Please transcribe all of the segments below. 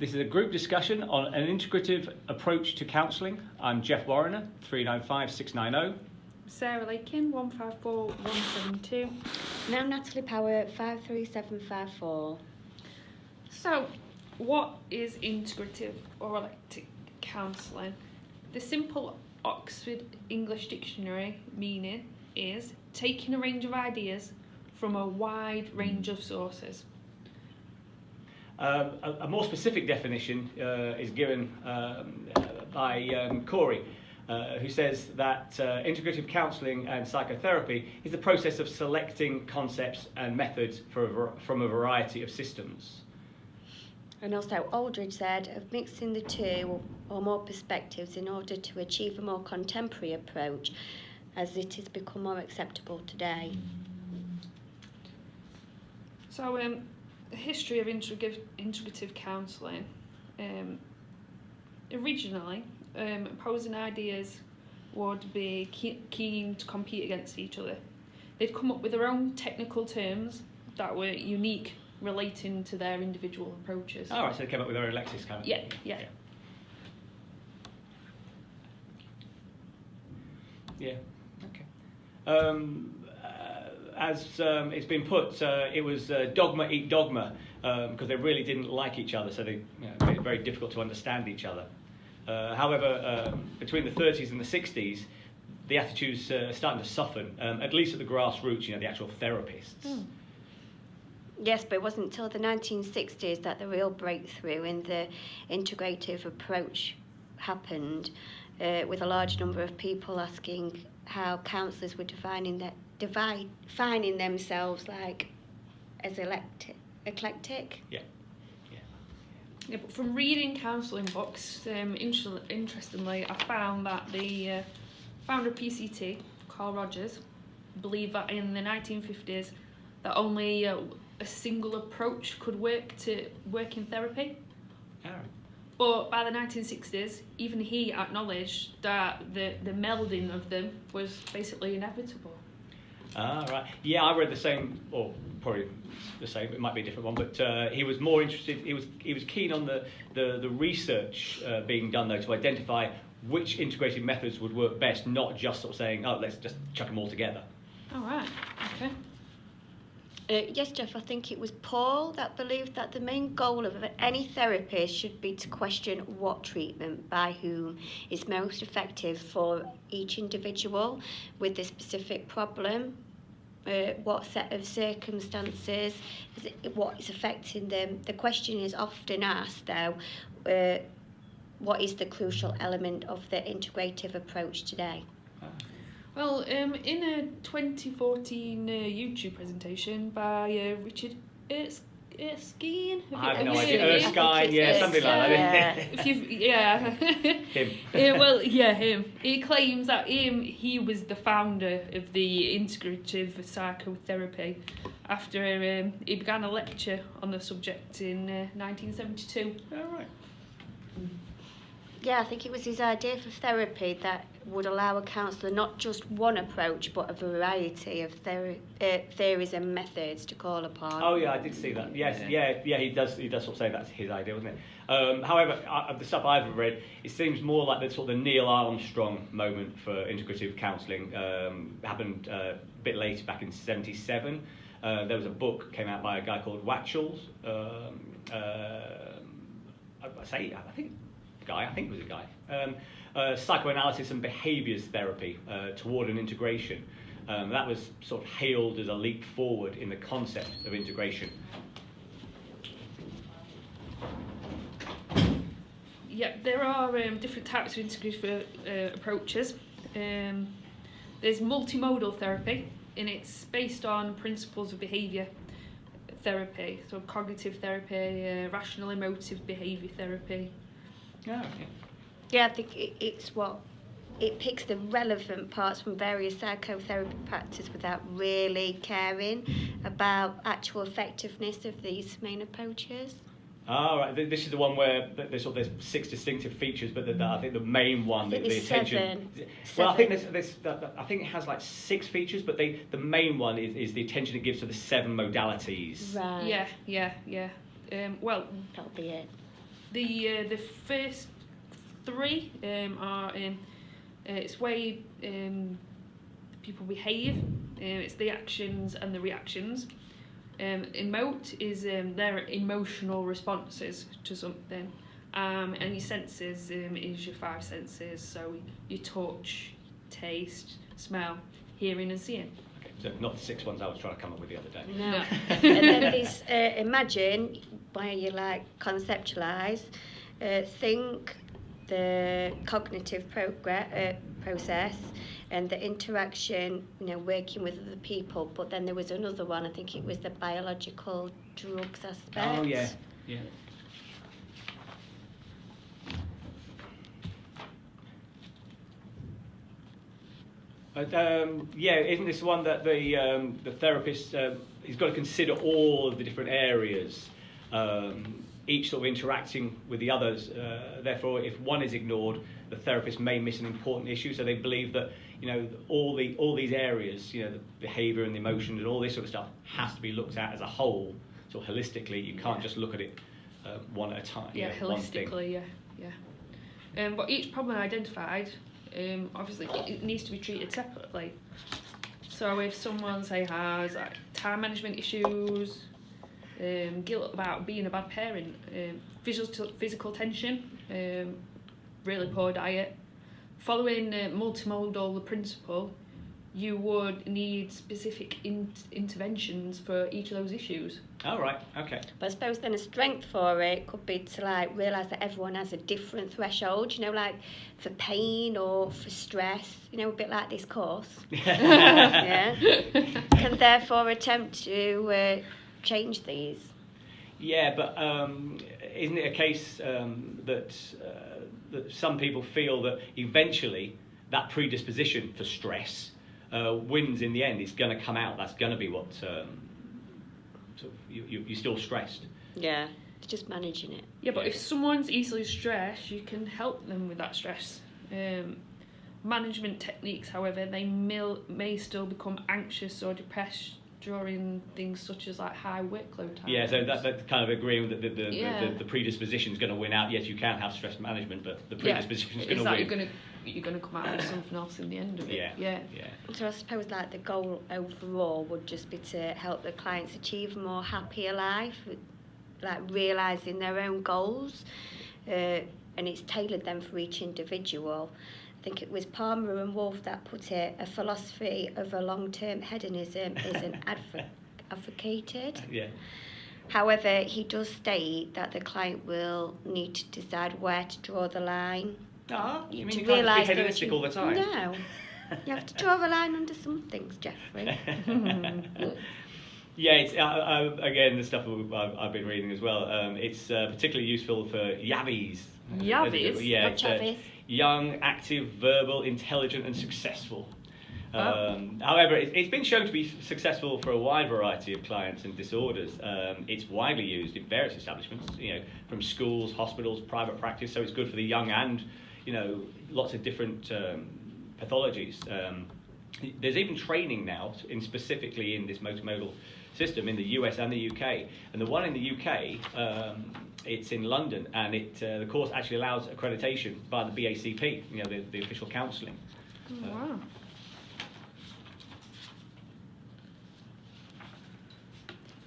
This is a group discussion on an integrative approach to counselling. I'm Geoff Warrener, 395690. Sara Lakin, 154172. And I'm Natalie Power, 53754. So, what is integrative or electric counselling? The simple Oxford English Dictionary meaning is taking a range of ideas from a wide range of sources. A more specific definition is given by Corey, who says that integrative counselling and psychotherapy is the process of selecting concepts and methods from a variety of systems. And also Aldridge said of mixing the two or more perspectives in order to achieve a more contemporary approach as it has become more acceptable today. So, the history of integrative counselling. Originally, opposing ideas would be keen to compete against each other. They'd come up with their own technical terms that were unique, relating to their individual approaches. All right, so they came up with their own lexis kind of. Yeah. Yeah. Okay. As it's been put, it was dogma eat dogma, because they really didn't like each other, so they made it very difficult to understand each other. However, between the 30s and the 60s, the attitudes are starting to soften, at least at the grassroots, the actual therapists. Mm. Yes, but it wasn't until the 1960s that the real breakthrough in the integrative approach happened, with a large number of people asking how counsellors were defining themselves like as eclectic. Yeah. Yeah, but from reading counselling books, interestingly, I found that the founder of PCT, Carl Rogers, believed that in the 1950s that only a single approach could work in therapy. All right. But by the 1960s, even he acknowledged that the melding of them was basically inevitable. Ah, right. Yeah, I read the same, or probably the same. It might be a different one, but he was more interested. He was keen on the research being done though to identify which integrated methods would work best, not just sort of saying, oh, let's just chuck them all together. All right. Okay. Yes, Geoff, I think it was Paul that believed that the main goal of any therapist should be to question what treatment by whom is most effective for each individual with the specific problem, what set of circumstances, what is affecting them. The question is often asked, though, what is the crucial element of the integrative approach today? Well, in a 2014 YouTube presentation by Richard Erskine. I have no idea. Erskine, yeah, something like that. Him. Him. He claims that he was the founder of the integrative psychotherapy after he began a lecture on the subject in 1972. All right. Yeah, I think it was his idea for therapy that would allow a counsellor not just one approach, but a variety of theories and methods to call upon. Oh yeah, I did see that. Yes, yeah. He does sort of say that's his idea, wasn't it? However, the stuff I've read, it seems more like the sort of the Neil Armstrong moment for integrative counselling happened a bit later, back in '77. There was a book came out by a guy called Wachels. I think it was a guy. Psychoanalysis and behaviours therapy toward an integration. That was sort of hailed as a leap forward in the concept of integration. Yeah, there are different types of integrative approaches. There's multimodal therapy, and it's based on principles of behaviour therapy, so cognitive therapy, rational emotive behaviour therapy. Yeah, okay. Yeah, I think it picks the relevant parts from various psychotherapy practices without really caring about actual effectiveness of these main approaches. Oh, right. This is the one where there's 6 distinctive features, but I think the main one, the attention. Well, I think I think it has like 6 features, but the main one is the attention it gives to the 7 modalities. Right. Yeah. That'll be it. The first three are it's way people behave. It's the actions and the reactions. Emote is their emotional responses to something. And your senses is your five senses. So your touch, taste, smell, hearing, and seeing. Okay, so not the 6 ones I was trying to come up with the other day. No. And then there's imagine, where you like conceptualise, think, the cognitive process, and the interaction, working with other people. But then there was another one, I think it was the biological drugs aspect. Oh, yeah. Isn't this one that the therapist he's got to consider all of the different areas, each sort of interacting with the others. Therefore, if one is ignored, the therapist may miss an important issue. So they believe that all these areas, the behaviour and the emotion and all this sort of stuff has to be looked at as a whole, sort of holistically. You can't just look at it one at a time. Yeah, holistically. Yeah. But each problem identified. Obviously it needs to be treated separately. So if someone has time management issues, guilt about being a bad parent, physical tension, really poor diet, following multimodal principle, you would need specific interventions for each of those issues. Oh, right, okay. But I suppose then a strength for it could be to realise that everyone has a different threshold, like for pain or for stress, a bit like this course. Yeah. Can therefore attempt to change these. Yeah, but isn't it a case that some people feel that eventually that predisposition for stress wins in the end? It's going to come out. That's going to be what you're still stressed. Yeah, it's just managing it. Yeah, but if someone's easily stressed, you can help them with that stress. Management techniques, however, they may still become anxious or depressed during things such as high workload times. Yeah, so that's kind of agreeing that the predisposition is going to win out. Yes, you can have stress management, but the predisposition is going to win. You're going to come out with something else in the end of it. Yeah. So I suppose the goal overall would just be to help the clients achieve a more happier life, realising their own goals, and it's tailored then for each individual. I think it was Palmer and Wolf that put it, a philosophy of a long-term hedonism isn't advocated. Yeah. However, he does state that the client will need to decide where to draw the line. Oh, you mean you can't just be hedonistic all the time? No. You have to draw a line under some things, Geoffrey. Yeah, it's again the stuff I've been reading as well. It's particularly useful for Yavis. Yavis? Yeah, What's Yavis? Young, active, verbal, intelligent, and successful. However, it's been shown to be successful for a wide variety of clients and disorders. It's widely used in various establishments, from schools, hospitals, private practice. So it's good for the young and lots of different pathologies. There's even training now, specifically in this multimodal system in the US and the UK. And the one in the UK, it's in London, and the course actually allows accreditation by the BACP, the official counselling. Wow.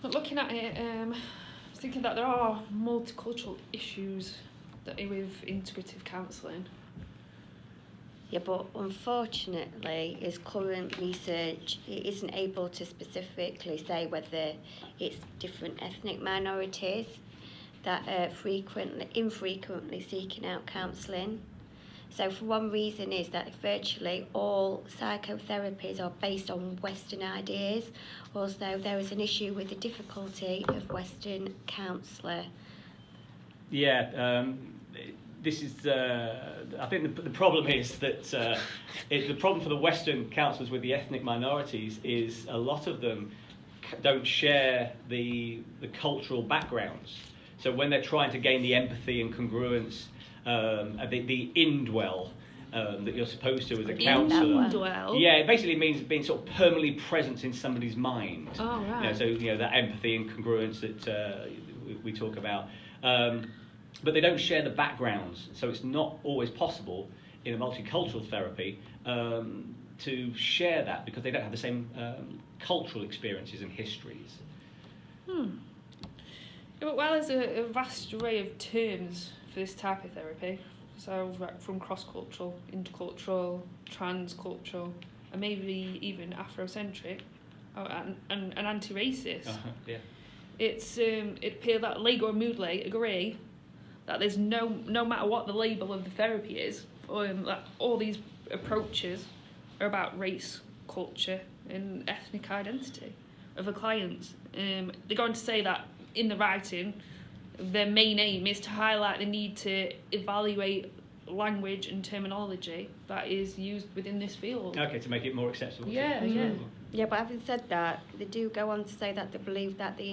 But looking at it, I was thinking that there are multicultural issues with integrative counselling. Yeah, but unfortunately, his current research isn't able to specifically say whether it's different ethnic minorities that are infrequently seeking out counselling. So for one reason is that virtually all psychotherapies are based on Western ideas. Also, there is an issue with the difficulty of Western counsellor. Yeah, this is. I think the problem is that the problem for the Western counsellors with the ethnic minorities is a lot of them don't share the cultural backgrounds. So when they're trying to gain the empathy and congruence, the indwell that you're supposed to as a counsellor. Indwell? Yeah, it basically means being sort of permanently present in somebody's mind. Oh, right. So that empathy and congruence that we talk about. but they don't share the backgrounds, so it's not always possible in a multicultural therapy to share that because they don't have the same cultural experiences and histories. Well, there's a vast array of terms for this type of therapy. So from cross-cultural, intercultural, transcultural, and maybe even Afrocentric, and anti-racist. Yeah. It appears that Lego and Moodley agree that there's no matter what the label of the therapy is, that all these approaches are about race, culture, and ethnic identity of the clients. They're going to say that in the writing, their main aim is to highlight the need to evaluate language and terminology that is used within this field. Okay, to make it more accessible. Yeah. Yeah, but having said that, they do go on to say that they believe that the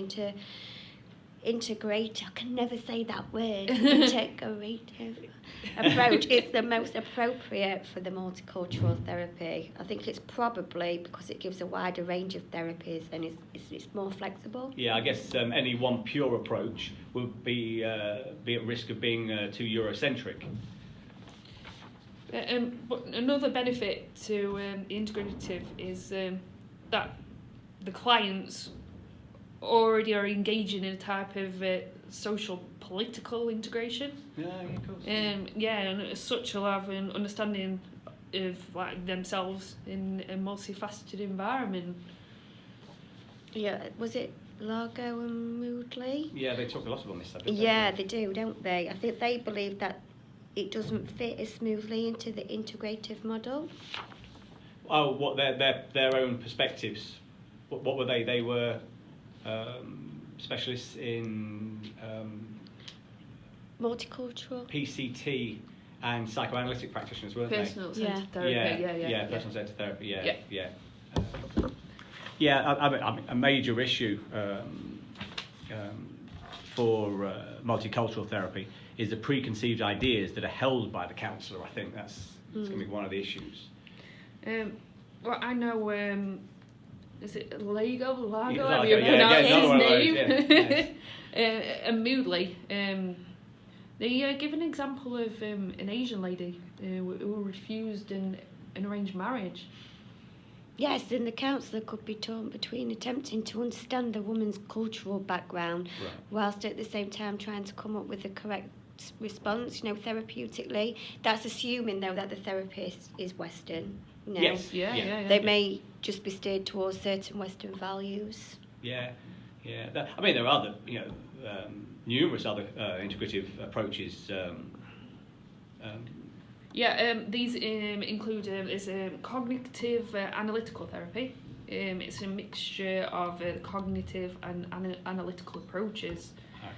integrate, I can never say that word, integrative approach is the most appropriate for the multicultural therapy. I think it's probably because it gives a wider range of therapies and it's more flexible. Yeah, I guess any one pure approach would be at risk of being too Eurocentric. But another benefit to the integrative is that the clients already are engaging in a type of social political integration. Yeah, of course. And as such, will have an understanding of like themselves in a multifaceted environment. Yeah, was it Largo and Moodley? Yeah, they talk a lot about this subject. Yeah, they do, don't they? I think they believe that it doesn't fit as smoothly into the integrative model. Oh, what their own perspectives? What were they? They were specialists in Multicultural. PCT and psychoanalytic practitioners, weren't Personal they? centred therapy. Yeah, personal centred therapy. Yeah. I mean, a major issue for multicultural therapy is the preconceived ideas that are held by the counsellor. I think that's going to be one of the issues. Well, I know. Is it Largo? Yeah, Have you pronounced his name? Yes. And Moodley. They give an example of an Asian lady who refused an arranged marriage. Yes, and the counsellor could be torn between attempting to understand the woman's cultural background whilst at the same time trying to come up with the correct response, therapeutically. That's assuming, though, that the therapist is Western. Yes. They may just be steered towards certain Western values. Yeah. I mean, there are other, numerous other integrative approaches. These include cognitive analytical therapy. It's a mixture of cognitive and analytical approaches.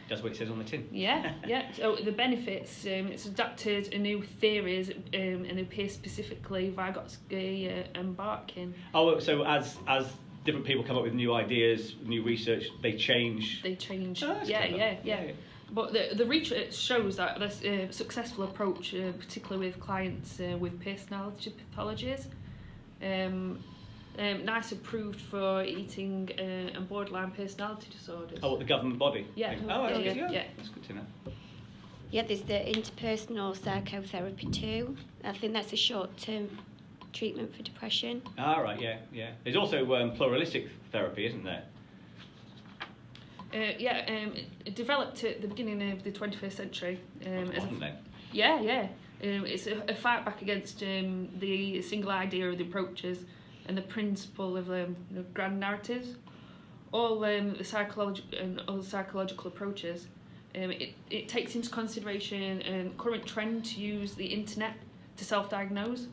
That's what it says on the tin. Yeah. So the benefits, it's adapted a new theories and appear specifically Vygotsky and Barkin. Oh, so as different people come up with new ideas, new research, they change. Oh, yeah. But the research shows that this successful approach, particularly with clients with personality pathologies, NICE approved for eating and borderline personality disorders. Oh, what, the government body? Yeah. Yeah. That's good to know. Yeah, there's the interpersonal psychotherapy too. I think that's a short-term treatment for depression. Ah, right, yeah. There's also pluralistic therapy, isn't there? It developed at the beginning of the 21st century. Wasn't it? Yeah. It's a fight back against the single idea of the approaches and the principle of grand narratives. All the psychological and other psychological approaches. It takes into consideration current trend to use the internet to self-diagnose,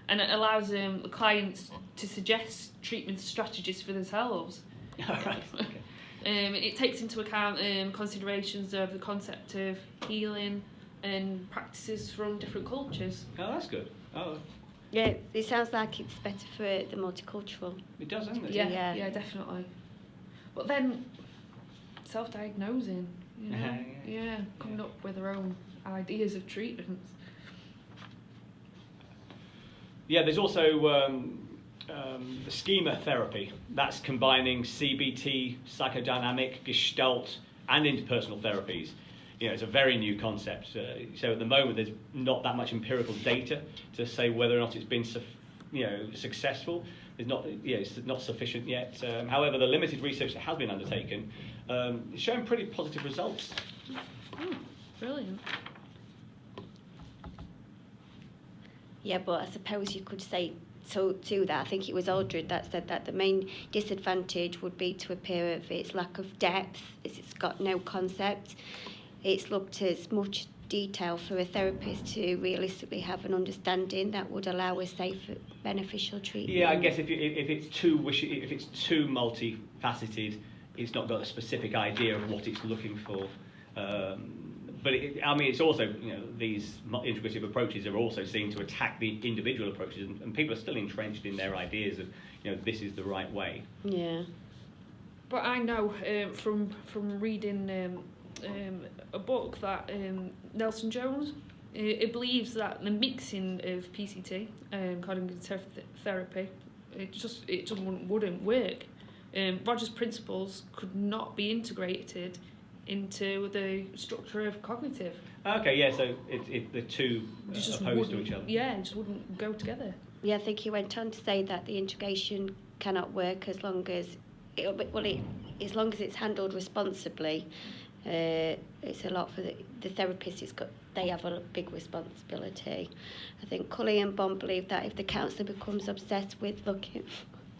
and it allows the clients to suggest treatment strategies for themselves. Right. Okay. It takes into account considerations of the concept of healing and practices from different cultures. Oh, that's good. Oh, Yeah, it sounds like it's better for the multicultural. it does, doesn't it? Yeah, definitely. But then self-diagnosing, coming up with their own ideas of treatments. Yeah, there's also the schema therapy. That's combining CBT, psychodynamic, gestalt, and interpersonal therapies it's a very new concept. So at the moment, there's not that much empirical data to say whether or not it's been successful. It's not sufficient yet. However, the limited research that has been undertaken is showing pretty positive results. Oh, brilliant. Yeah, but I suppose you could say to that. I think it was Aldred that said that the main disadvantage would be to a peer of its lack of depth, as it's got no concept. It's looked as much detail for a therapist to realistically have an understanding that would allow a safe, beneficial treatment. Yeah, I guess if it's too multifaceted, it's not got a specific idea of what it's looking for. But it's also, these integrative approaches are also seen to attack the individual approaches, and people are still entrenched in their ideas of, this is the right way. Yeah. But I know from reading a book that Nelson Jones, it believes that the mixing of PCT, cognitive therapy, it just wouldn't work. Rogers' principles could not be integrated into the structure of cognitive. Okay, yeah, so the two opposed to each other. Yeah, it just wouldn't go together. Yeah, I think he went on to say that the integration cannot work as long as it's handled responsibly. It's a lot for the therapist. They have a big responsibility. I think Cully and Bond believe that if the counsellor becomes obsessed with looking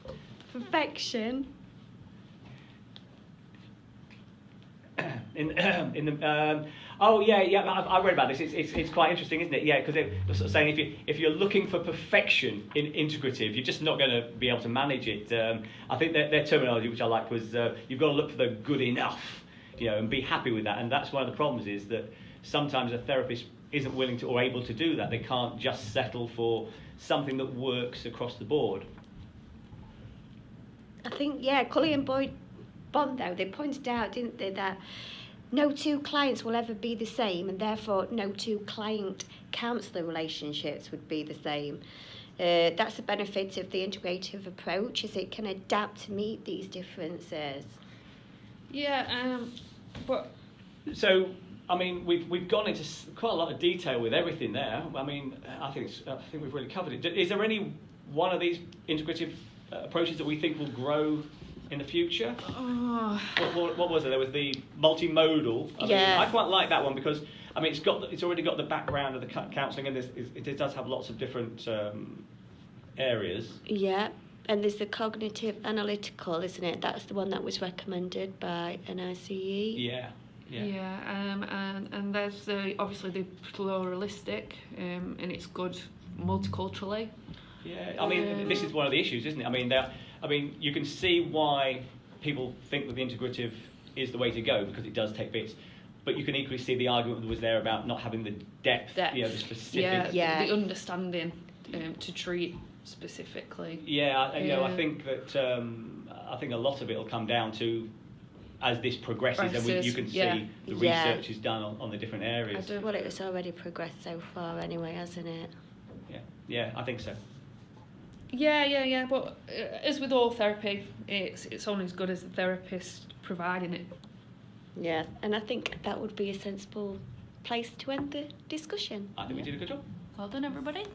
for perfection. I read about this. It's quite interesting, isn't it? Yeah, because they're sort of saying if you're looking for perfection in integrative, you're just not going to be able to manage it. I think their terminology, which I liked, was you've got to look for the good enough, and be happy with that. And that's one of the problems, is that sometimes a therapist isn't willing to or able to do that. They can't just settle for something that works across the board. I think, Cully and Bond, though, they pointed out, didn't they, that no two clients will ever be the same, and therefore no two client-counsellor relationships would be the same. That's the benefit of the integrative approach, is it can adapt to meet these differences. Yeah, but... So, we've gone into quite a lot of detail with everything there. I think we've really covered it. Is there any one of these integrative approaches that we think will grow in the future? What was it? There was the multimodal. I quite like that one because it's already got the background of the counselling, and it does have lots of different areas. Yeah, and there's the cognitive analytical, isn't it? That's the one that was recommended by NICE. Yeah. And there's obviously the pluralistic, and it's good multiculturally. Yeah, this is one of the issues, isn't it? You can see why people think that the integrative is the way to go, because it does take bits. But you can equally see the argument that was there about not having the depth. The specific. The understanding to treat specifically. I think that I think a lot of it will come down to, as this progresses, and you can see the research is done on the different areas. Well, it was already progressed so far anyway, hasn't it? Yeah, I think so. Yeah. But as with all therapy, it's only as good as the therapist providing it. Yeah, and I think that would be a sensible place to end the discussion. I think we did a good job. Well done, everybody.